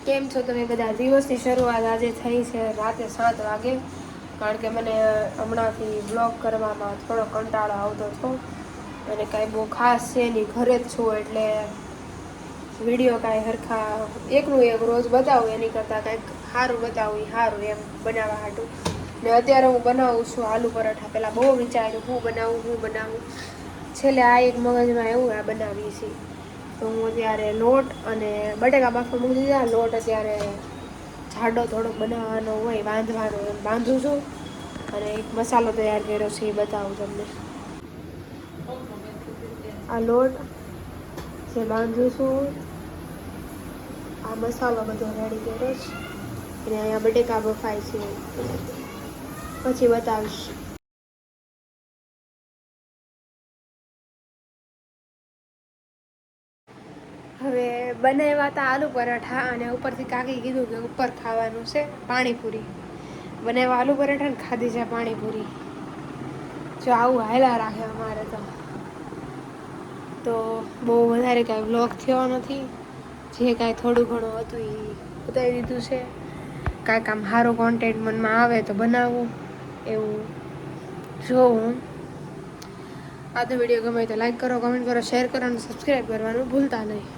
કેમ છો તમે બધા? દિવસની શરૂઆત આજે થઈ છે રાતે 7 વાગે, કારણ કે મને હમણાંથી બ્લોગ કરવામાં થોડો કંટાળો આવતો હતો અને કાંઈ બહુ ખાસ છે નહીં, ઘરે જ છું એટલે વિડીયો કાંઈ હરખા એકનું એક રોજ બતાવું એની કરતાં કાંઈક સારું બતાવું સારું એમ બનાવવા હાટું. ને અત્યારે હું બનાવું છું આલુ પરાઠા. પહેલાં બહુ વિચાર્યું હું બનાવું છેલ્લે આ એક મગજમાં એવું આ બનાવીએ છીએ. તો હું અત્યારે લોટ અને બટેકા બાફવા મૂકી દીધા. લોટ અત્યારે જાડો થોડોક બનાવવાનો હોય, બાંધવાનો એમ બાંધું છું અને એક મસાલો તૈયાર કર્યો છે એ બતાવું તમને. આ લોટ જે બાંધું છું, આ મસાલો બધો રેડી કર્યો છે અને અહીંયા બટેકા બફાય છે, પછી બતાવીશ. હવે બનાવ્યા હતા આલુ પરાઠા અને ઉપરથી કાકી કીધું કે ઉપર ખાવાનું છે પાણીપુરી. બનાવ્યા આલુ પરાઠા ને ખાધી છે પાણીપુરી. જો આવું હાયલા રાખે અમારે તો બહુ વધારે કાંઈ વ્લોગ થયો નથી. જે કાંઈ થોડું ઘણું હતું એ બતાવી દીધું છે. કાંઈક આમ સારું કોન્ટેન્ટ મનમાં આવે તો બનાવવું એવું જોઉં. આ તો વિડીયો ગમે તો લાઈક કરો, કમેન્ટ કરો, શેર કરો અને સબસ્ક્રાઈબ કરવાનું ભૂલતા નહીં.